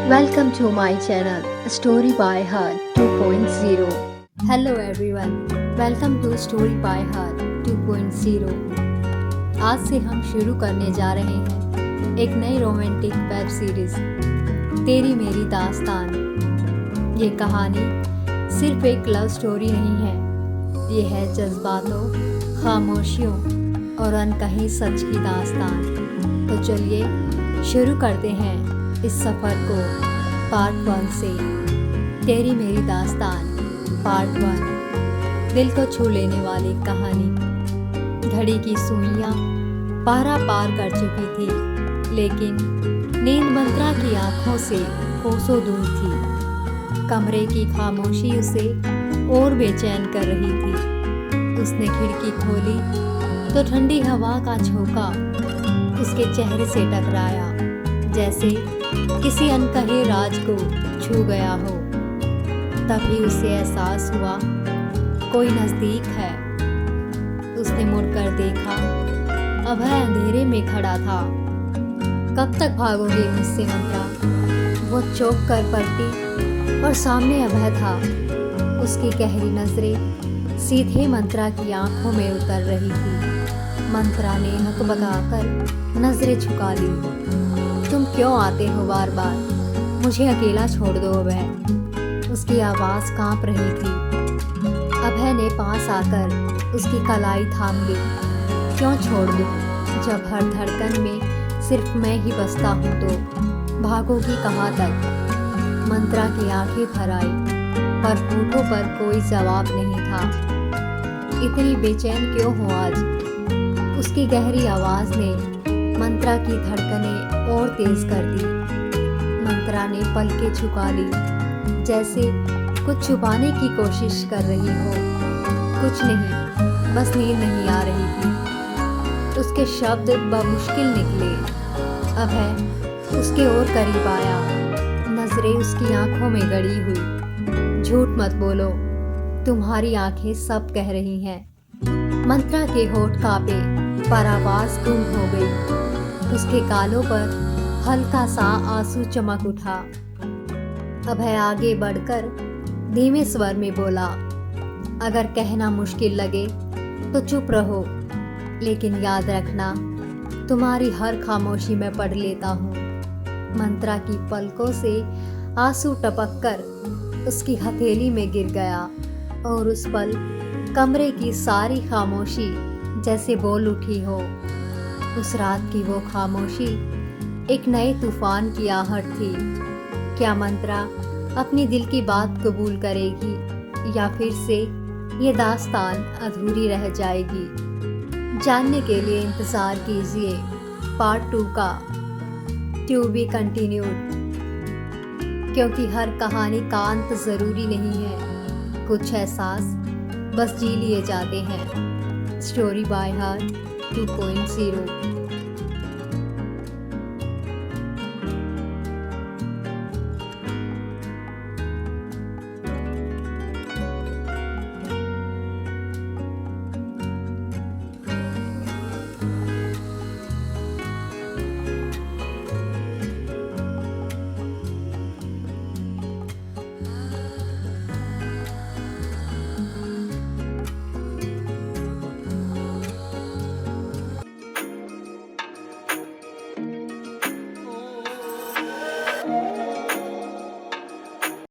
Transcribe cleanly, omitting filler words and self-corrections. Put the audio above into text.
Welcome to my channel Story by Heart 2.0. Hello everyone, welcome to Story by Heart 2.0. आज से हम शुरू करने जा रहे हैं एक नई रोमांटिक वेब सीरीज तेरी मेरी दास्तान। ये कहानी सिर्फ एक लव स्टोरी नहीं है, ये है जज्बातों, खामोशियों और अनकही सच की दास्तान। तो चलिए शुरू करते हैं इस सफ़र को पार्ट 1 से। तेरी मेरी दास्तान पार्ट 1। दिल को छू लेने वाली कहानी। घड़ी की सुइयां 12 पार कर चुकी थी, लेकिन नींद मंत्रा की आंखों से कोसों दूर थी। कमरे की खामोशी उसे और बेचैन कर रही थी। उसने खिड़की खोली तो ठंडी हवा का झोंका उसके चेहरे से टकराया, जैसे किसी अनकहे राज को छू गया हो। तभी उसे एहसास हुआ कोई नजदीक है। उसने मुड़कर देखा, अभय अंधेरे में खड़ा था। कब तक भागोगे मुझसे मंत्रा? वो चौंक कर पलटी और सामने अभय था। उसकी गहरी नजरें सीधे मंत्रा की आंखों में उतर रही थी। मंत्रा ने हकबकाकर नजरें झुका ली। तुम क्यों आते हो बार बार? मुझे अकेला छोड़ दो अभय। उसकी आवाज़ कांप रही थी। अभय ने पास आकर उसकी कलाई थाम ली। क्यों छोड़ दूँ? जब हर धड़कन में सिर्फ मैं ही बसता हूँ तो भागोगी कहाँ तक? मंत्रा की आंखें भर आई, पर होठों पर कोई जवाब नहीं था। इतनी बेचैन क्यों हो आज? उसकी गहरी आवाज़ ने मंत्रा की धड़कनें और तेज कर दी। मंत्रा ने पलकें झुका ली, जैसे कुछ छुपाने की कोशिश कर रही हो। कुछ नहीं, बस नींद नहीं आ रही थी। उसके शब्द बमुश्किल निकले। अभय उसके और करीब आया, नजरें उसकी आंखों में गड़ी हुई। झूठ मत बोलो, तुम्हारी आंखें सब कह रही हैं। मंत्रा के होठ कांपे, पर आवाज गुम हो गई। उसके गालों पर हल्का सा आंसू चमक उठा। अभय आगे बढ़कर धीमे स्वर में बोला, अगर कहना मुश्किल लगे तो चुप रहो, लेकिन याद रखना तुम्हारी हर खामोशी में पढ़ लेता हूँ। मंत्रा की पलकों से आंसू टपककर उसकी हथेली में गिर गया, और उस पल कमरे की सारी खामोशी जैसे बोल उठी हो। उस रात की वो खामोशी एक नए तूफान की आहट थी। क्या मंत्रा अपनी दिल की बात कबूल करेगी, या फिर से ये दास्तान अधूरी रह जाएगी? जानने के लिए इंतज़ार कीजिए पार्ट 2 का, टू बी कंटिन्यूड। क्योंकि हर कहानी का अंत ज़रूरी नहीं है, कुछ एहसास बस जी लिए जाते हैं। Story by heart 2.0।